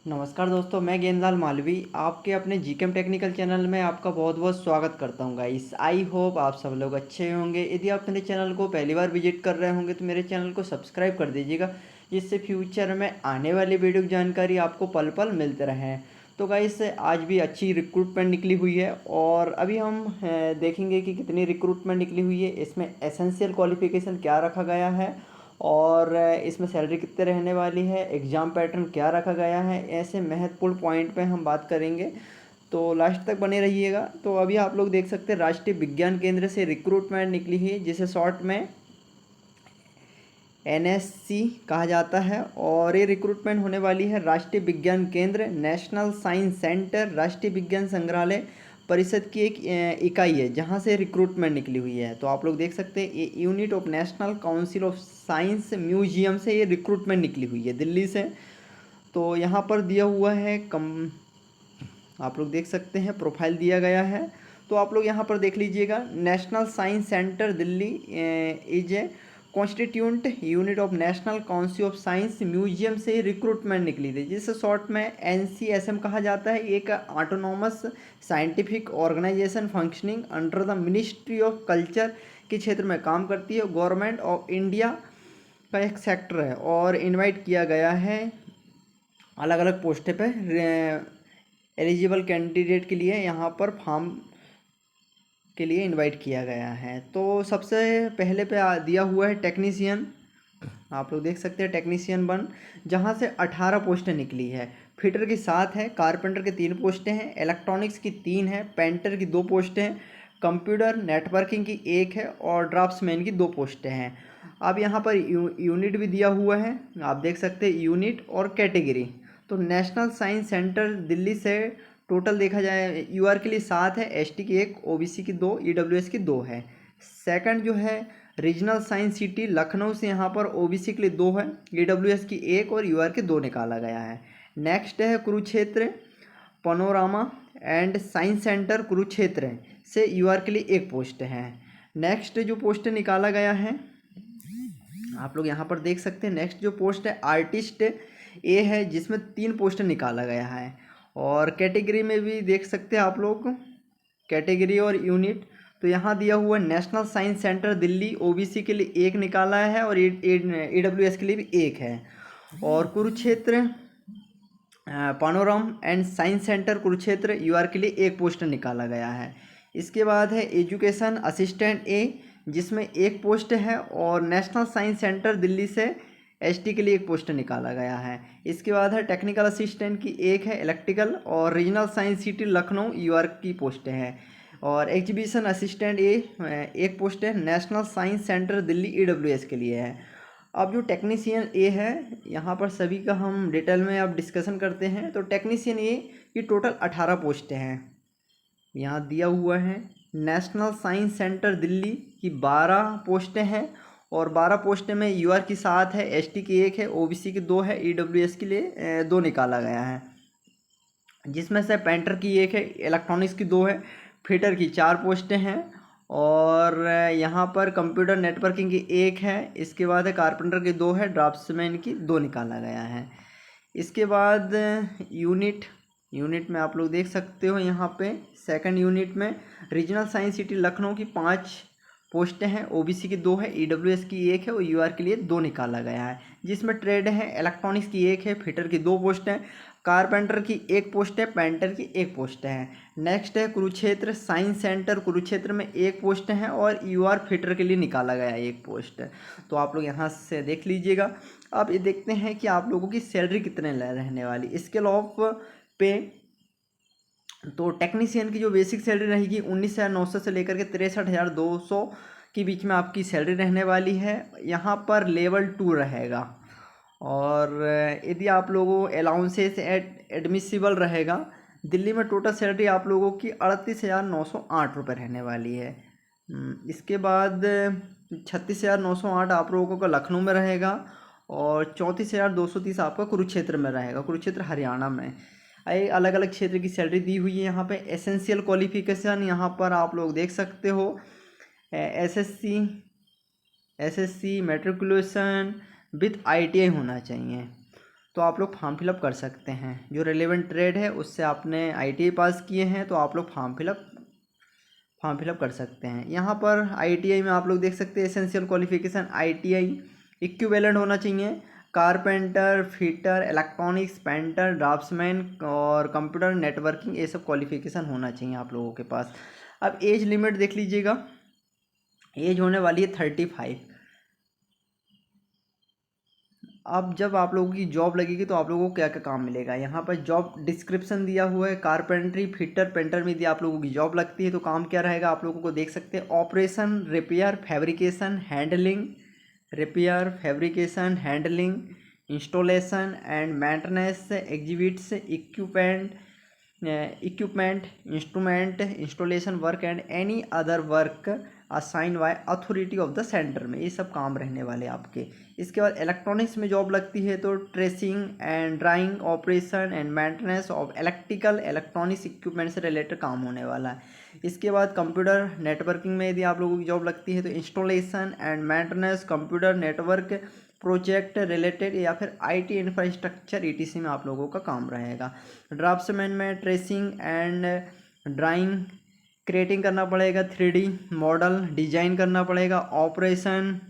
नमस्कार दोस्तों, मैं गेंदलाल मालवी आपके अपने जीकेम टेक्निकल चैनल में आपका बहुत बहुत स्वागत करता हूं गाइस। आई होप आप सब लोग अच्छे होंगे। यदि आप मेरे चैनल को पहली बार विजिट कर रहे होंगे तो मेरे चैनल को सब्सक्राइब कर दीजिएगा, जिससे फ्यूचर में आने वाली वीडियो की जानकारी आपको पल पल मिलते रहें। तो गाइस, आज भी अच्छी रिक्रूटमेंट निकली हुई है और अभी हम देखेंगे कि कितनी रिक्रूटमेंट निकली हुई है, इसमें एसेंशियल क्वालिफिकेशन क्या रखा गया है और इसमें सैलरी कितने रहने वाली है, एग्ज़ाम पैटर्न क्या रखा गया है। ऐसे महत्वपूर्ण पॉइंट पे हम बात करेंगे, तो लास्ट तक बने रहिएगा। तो अभी आप लोग देख सकते हैं राष्ट्रीय विज्ञान केंद्र से रिक्रूटमेंट निकली है, जिसे शॉर्ट में एनएससी कहा जाता है। और ये रिक्रूटमेंट होने वाली है राष्ट्रीय विज्ञान केंद्र, नेशनल साइंस सेंटर, राष्ट्रीय विज्ञान संग्रहालय परिषद की एक इकाई है जहाँ से रिक्रूटमेंट निकली हुई है। तो आप लोग देख सकते हैं ये unit of national council of science museum से ये रिक्रूटमेंट निकली हुई है दिल्ली से। तो यहाँ पर दिया हुआ है आप लोग देख सकते हैं प्रोफाइल दिया गया है। तो आप लोग यहाँ पर देख लीजिएगा, national science centre Delhi is a constituent unit of national council of science museum से रिक्रूटमेंट निकली थी, जिसे शॉर्ट में एनसीएसएम कहा जाता है। एक autonomous scientific organization functioning under the ministry of culture के क्षेत्र में काम करती है। गवर्नमेंट ऑफ इंडिया का एक सेक्टर है और इनवाइट किया गया है अलग अलग पोस्टें पे एलिजिबल कैंडिडेट के लिए यहाँ पर फॉर्म के लिए इनवाइट किया गया है। तो सबसे पहले पे दिया हुआ है टेक्नीशियन। आप लोग देख सकते हैं टेक्नीशियन 1, जहाँ से 18 पोस्टें निकली है। फिटर की 7 है, कारपेंटर के 3 पोस्टें हैं, इलेक्ट्रॉनिक्स की 3 है, पेंटर की 2 पोस्टें हैं, कंप्यूटर नेटवर्किंग की 1 है और ड्राफ्ट्समैन की 2 पोस्टें हैं। अब यहाँ पर यूनिट भी दिया हुआ है, आप देख सकते हैं यूनिट और कैटेगरी। तो नेशनल साइंस सेंटर दिल्ली से टोटल देखा जाए यूआर के लिए 7 है, एसटी की 1, ओबीसी की 2, ईडब्ल्यूएस की 2 है। सेकंड जो है रीजनल साइंस सिटी लखनऊ से यहाँ पर ओबीसी के लिए 2 है, ईडब्ल्यूएस की 1 और यूआर के 2 निकाला गया है। नेक्स्ट है Kurukshetra panorama and science centre Kurukshetra से यूआर के लिए 1 पोस्ट है। नेक्स्ट जो पोस्ट निकाला गया है आप लोग यहाँ पर देख सकते हैं, नेक्स्ट जो पोस्ट है आर्टिस्ट ए है, जिसमें 3 पोस्ट निकाला गया है। और कैटेगरी में भी देख सकते हैं आप लोग कैटेगरी और यूनिट। तो यहाँ दिया हुआ national science centre Delhi OBC के लिए 1 निकाला है और ईडब्ल्यूएस के लिए भी 1 है। और Kurukshetra panorama and science centre Kurukshetra यूआर के लिए 1 पोस्ट निकाला गया है। इसके बाद है एजुकेशन असिस्टेंट ए, जिसमें 1 पोस्ट है और नेशनल साइंस सेंटर दिल्ली से एसटी के लिए 1 पोस्ट निकाला गया है। इसके बाद है टेक्निकल असिस्टेंट की 1 है, इलेक्ट्रिकल और regional science city Lucknow UR की पोस्टें हैं। और एग्जीबिशन असिस्टेंट ए 1 पोस्ट है, national science centre Delhi EWS के लिए है। अब जो टेक्नीशियन ए है, यहाँ पर सभी का हम डिटेल में अब डिस्कशन करते हैं। तो टेक्नीशियन ए की टोटल 18 पोस्टें हैं, यहाँ दिया हुआ है। नेशनल साइंस सेंटर दिल्ली की 12 पोस्टें हैं और 12 पोस्टें में यूआर की 7 है, एसटी की 1 है, ओबीसी की 2 है, ईडब्ल्यूएस के लिए 2 निकाला गया है। जिसमें से पेंटर की 1 है, इलेक्ट्रॉनिक्स की 2 है, फिटर की 4 पोस्टें हैं और यहाँ पर कंप्यूटर नेटवर्किंग की 1 है। इसके बाद है कारपेंटर की 2 है, ड्राफ्ट्समैन की 2 निकाला गया है। इसके बाद यूनिट में आप लोग देख सकते हो यहाँ पे सेकंड यूनिट में रीजनल साइंस सिटी लखनऊ की 5 पोस्टें हैं, ओबीसी की 2 है, ईडब्ल्यूएस की 1 है और यूआर के लिए 2 निकाला गया है। जिसमें ट्रेड है, इलेक्ट्रॉनिक्स की 1 है, फिटर की 2 पोस्ट हैं, कारपेंटर की 1 पोस्ट है, पेंटर की 1 पोस्ट है। नेक्स्ट है कुरुक्षेत्र साइंस सेंटर कुरुक्षेत्र में 1 पोस्ट है और यूआर फिटर के लिए निकाला गया है 1 पोस्ट। तो आप लोग यहाँ से देख लीजिएगा। अब ये देखते हैं कि आप लोगों की सैलरी कितने रहने वाली। स्केल ऑफ पे तो टेक्नीशियन की जो बेसिक सैलरी रहेगी 19,900 से लेकर के 63,200 के बीच में आपकी सैलरी रहने वाली है। यहाँ पर लेवल 2 रहेगा और यदि आप लोगों अलाउंसेस एडमिसिबल रहेगा। दिल्ली में टोटल सैलरी आप लोगों की 38,908 रुपये रहने वाली है। इसके बाद 36,908 आप लोगों का लखनऊ में रहेगा और 34,230 आपका कुरुक्षेत्र में रहेगा, कुरुक्षेत्र हरियाणा में। अलग अलग क्षेत्र की सैलरी दी हुई है। यहाँ पे एसेंशियल क्वालिफिकेशन यहाँ पर आप लोग देख सकते हो, एसएससी मैट्रिकुलेशन विथ आईटीआई होना चाहिए। तो आप लोग फॉर्म फिलअप कर सकते हैं। जो रिलेवेंट ट्रेड है उससे आपने ITI पास किए हैं तो आप लोग फॉर्म फिलअप कर सकते हैं। यहाँ पर ITI में आप लोग देख सकते हैं एसेंशियल क्वालिफिकेशन ITI इक्विवेलेंट होना चाहिए। Carpenter, fitter, electronics, painter, draughtsman और कंप्यूटर नेटवर्किंग, ये सब क्वालिफिकेशन होना चाहिए आप लोगों के पास। अब एज लिमिट देख लीजिएगा, एज होने वाली है 35। अब जब आप लोगों की जॉब लगेगी तो आप लोगों को क्या क्या काम मिलेगा, यहाँ पर जॉब डिस्क्रिप्शन दिया हुआ है। कारपेंट्री, फिटर, पेंटर में यदि आप लोगों की जॉब लगती है तो काम क्या रहेगा आप लोगों को देख सकते हैं। Operation, repair, fabrication, handling, repair, fabrication, handling, installation and maintenance, exhibits, equipment, instrument, installation work and any other work assign by authority of the centre में, ये सब काम रहने वाले आपके। इसके बाद इलेक्ट्रॉनिक्स में जॉब लगती है तो tracing and drawing, operation and maintenance of electrical electronics equipment से रिलेटेड काम होने वाला है। इसके बाद कंप्यूटर नेटवर्किंग में यदि आप लोगों की जॉब लगती है तो installation and maintenance, computer network project related या फिर IT इंफ्रास्ट्रक्चर ETC में आप लोगों का काम रहेगा। ड्राफ्ट्समैन में ट्रेसिंग एंड ड्राइंग, क्रिएटिंग करना पड़ेगा, 3D मॉडल डिजाइन करना पड़ेगा, operation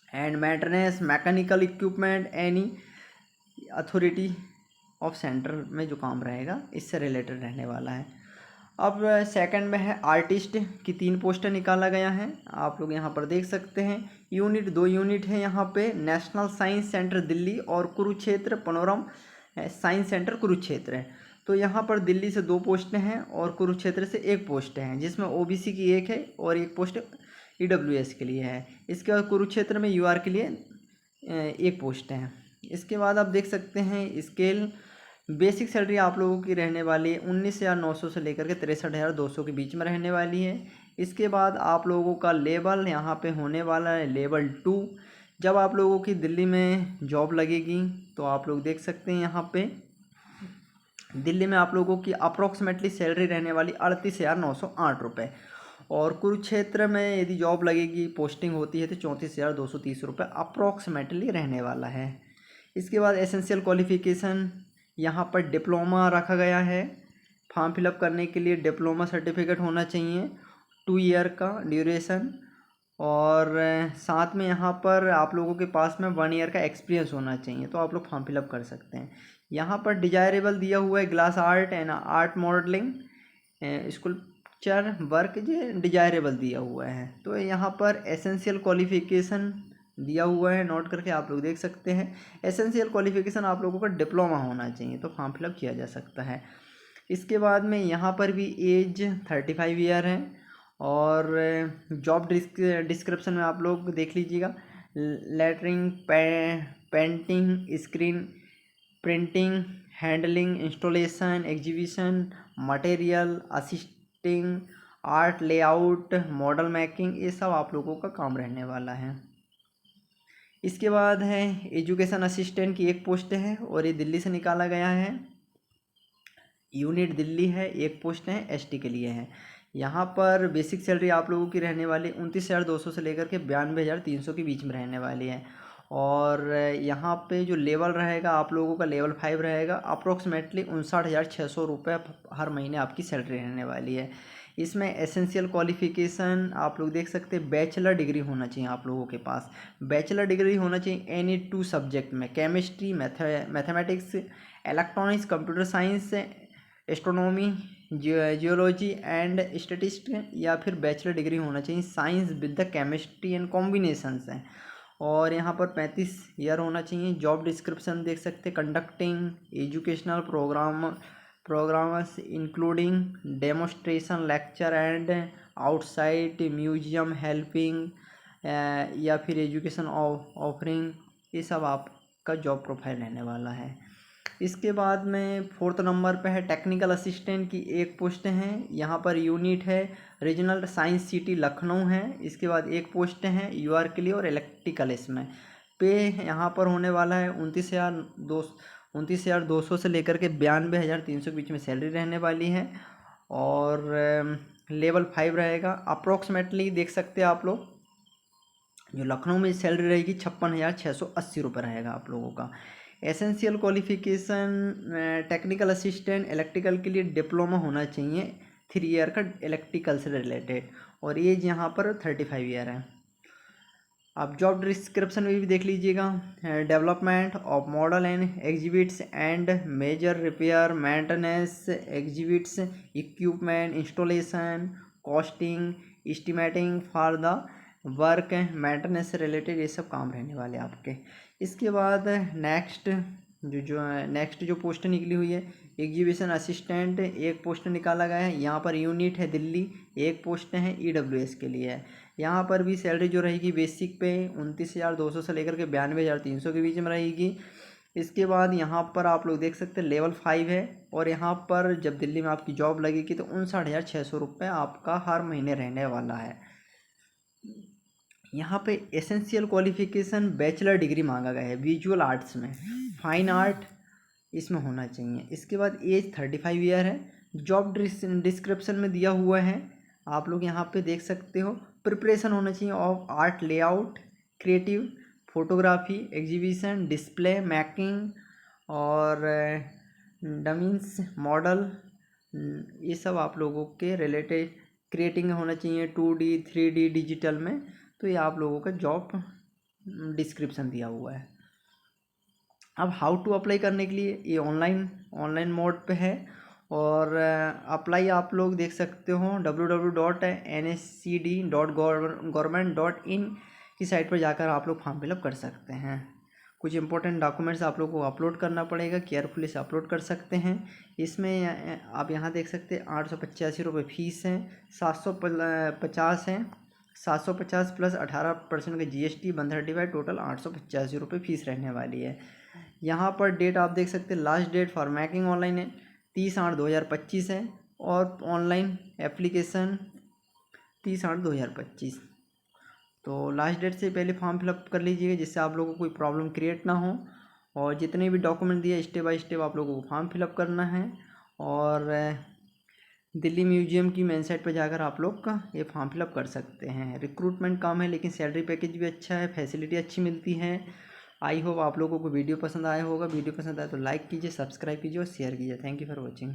and maintenance, mechanical equipment, any authority of centre में जो काम रहेगा इससे रिलेटेड रहने वाला है। अब सेकंड में है आर्टिस्ट की 3 पोस्टर निकाला गया है, आप लोग यहाँ पर देख सकते हैं। यूनिट 2 यूनिट है यहाँ पे, नेशनल साइंस सेंटर दिल्ली और कुरुक्षेत्र पनोरम साइंस सेंटर कुरुक्षेत्र है। तो यहाँ पर दिल्ली से 2 पोस्टें हैं और कुरुक्षेत्र से 1 पोस्ट है, जिसमें OBC की 1 है और 1 पोस्ट EWS के लिए है। इसके बाद कुरुक्षेत्र में UR के लिए 1 पोस्ट है। इसके बाद आप देख सकते हैं स्केल, बेसिक सैलरी आप लोगों की रहने वाली है 19,900 से लेकर के 63,200 के बीच में रहने वाली है। इसके बाद आप लोगों का लेवल यहाँ पे होने वाला है लेवल 2। जब आप लोगों की दिल्ली में जॉब लगेगी तो आप लोग देख सकते हैं यहाँ पे दिल्ली में आप लोगों की अप्रॉक्सीमेटली सैलरी रहने वाली 38,908 रुपये, और कुरुक्षेत्र में यदि जॉब लगेगी पोस्टिंग होती है तो 34,230 रुपये अप्रॉक्सीमेटली रहने वाला है। इसके बाद एसेंशियल क्वालिफिकेशन यहाँ पर डिप्लोमा रखा गया है। फॉर्म फिलअप करने के लिए डिप्लोमा सर्टिफिकेट होना चाहिए 2 ईयर का ड्यूरेशन, और साथ में यहाँ पर आप लोगों के पास में 1 ईयर का एक्सपीरियंस होना चाहिए, तो आप लोग फॉर्म फिलअप कर सकते हैं। यहाँ पर डिजायरेबल दिया हुआ है glass art and art modelling sculpture work, ये डिजायरेबल दिया हुआ है। तो यहाँ पर एसेंशियल क्वालिफिकेशन दिया हुआ है, नोट करके आप लोग देख सकते हैं। एसेंशियल क्वालिफिकेशन आप लोगों का डिप्लोमा होना चाहिए तो फॉर्म फिलअप किया जा सकता है। इसके बाद में यहाँ पर भी एज 35 ईयर है, और जॉब डिस्क्रिप्शन में आप लोग देख लीजिएगा, lettering, painting, screen printing, handling, installation, exhibition, material, assisting, art layout, model making, ये सब आप लोगों का काम रहने वाला है। इसके बाद है एजुकेशन असिस्टेंट की 1 पोस्ट है और ये दिल्ली से निकाला गया है, यूनिट दिल्ली है, 1 पोस्ट है, ST के लिए है। यहाँ पर बेसिक सैलरी आप लोगों की रहने वाली 29,200 से लेकर के 92,300 के बीच में रहने वाली है, और यहाँ पे जो लेवल रहेगा आप लोगों का लेवल 5 रहेगा, अप्रोक्सीमेटली 59,600 रुपये हर महीने आपकी सैलरी रहने वाली है। इसमें एसेंशियल क्वालिफिकेशन आप लोग देख सकते हैं, बैचलर डिग्री होना चाहिए आप लोगों के पास, बैचलर डिग्री होना चाहिए एनी 2 सब्जेक्ट में, chemistry, mathematics, electronics, computer science, astronomy, geology and statistics, या फिर बैचलर डिग्री होना चाहिए science with the chemistry and combinations हैं, और यहाँ पर 35 ईयर होना चाहिए। जॉब डिस्क्रिप्शन देख सकते हैं, conducting educational programmes including demonstration, lecture and outside museum, helping या फिर एजुकेशन ऑफरिंग, ये सब आपका जॉब प्रोफाइल रहने वाला है। इसके बाद में 4th नंबर पे है टेक्निकल असिस्टेंट की 1 पोस्ट है, यहाँ पर यूनिट है रीजनल साइंस सिटी लखनऊ है। इसके बाद 1 पोस्ट है UR के लिए और इलेक्ट्रिकल, इसमें पे यहाँ पर होने वाला है 29,200 से लेकर के 92,300 के बीच में सैलरी रहने वाली है, और लेवल 5 रहेगा। अप्रोक्सीमेटली देख सकते हैं आप लोग जो लखनऊ में सैलरी रहेगी 56,680 रुपये रहेगा आप लोगों का। Essential qualification technical assistant electrical के लिए डिप्लोमा होना चाहिए 3 ईयर का इलेक्ट्रिकल से रिलेटेड, और एज यहाँ पर 35 ईयर है। आप जॉब डिस्क्रिप्शन में भी देख लीजिएगा। Development of model and exhibits and major repair maintenance exhibits equipment installation costing estimating for the work maintenance से रिलेटेड ये सब काम रहने वाले आपके। इसके बाद नेक्स्ट जो पोस्ट निकली हुई है एग्जीबिशन असिस्टेंट, एक पोस्ट निकाला गया है। यहाँ पर यूनिट है दिल्ली, एक पोस्ट है EWS के लिए है। यहाँ पर भी सैलरी जो रहेगी बेसिक पे 29,200 से लेकर के 92,300 के बीच में रहेगी। इसके बाद यहाँ पर आप लोग देख सकते हैं लेवल 5 है, और यहाँ पर जब दिल्ली में आपकी जॉब लगेगी तो 59,600 रुपये आपका हर महीने रहने वाला है। यहाँ पे एसेंशियल क्वालिफिकेशन बैचलर डिग्री मांगा गया है विजुअल आर्ट्स में, फाइन आर्ट इसमें होना चाहिए। इसके बाद एज 35 ईयर है। जॉब डिस्क्रिप्शन में दिया हुआ है, आप लोग यहाँ पे देख सकते हो। प्रिपरेशन होना चाहिए of art layout, creative photography, exhibition, display making और डमीन्स मॉडल, ये सब आप लोगों के रिलेटेड क्रिएटिंग होना चाहिए 2D 3D डिजिटल में। तो ये आप लोगों का जॉब डिस्क्रिप्शन दिया हुआ है। अब हाउ टू अप्लाई करने के लिए ये ऑनलाइन मोड पे है, और अप्लाई आप लोग देख सकते हो www.nscd.government.in की साइट पर जाकर आप लोग फॉर्म फिलअप कर सकते हैं। कुछ इंपॉर्टेंट डॉक्यूमेंट्स आप लोग को अपलोड करना पड़ेगा, केयरफुली से अपलोड कर सकते हैं। इसमें आप यहाँ देख सकते हैं 885 रुपये फीस है, 750 है, 750 प्लस 18% का GST 135, टोटल 885 रुपये फीस रहने वाली है। यहाँ पर डेट आप देख सकते हैं, last date for making online है 30/8/2025 है, और ऑनलाइन एप्लीकेशन 30/8/2025। तो लास्ट डेट से पहले फॉर्म फिलअप कर लीजिएगा, जिससे आप लोगों को कोई प्रॉब्लम क्रिएट ना हो। और जितने भी डॉक्यूमेंट दिए स्टेप बाय स्टेप आप लोगों को फॉर्म फिलअप करना है, और दिल्ली म्यूजियम की मेन साइट पर जाकर आप लोग का ये फॉर्म फिलअप कर सकते हैं। रिक्रूटमेंट काम है, लेकिन सैलरी पैकेज भी अच्छा है, फैसिलिटी अच्छी मिलती है। आई होप आप लोगों को वीडियो पसंद आया होगा। वीडियो पसंद आया तो लाइक कीजिए, सब्सक्राइब कीजिए और शेयर कीजिए। Thank you for watching.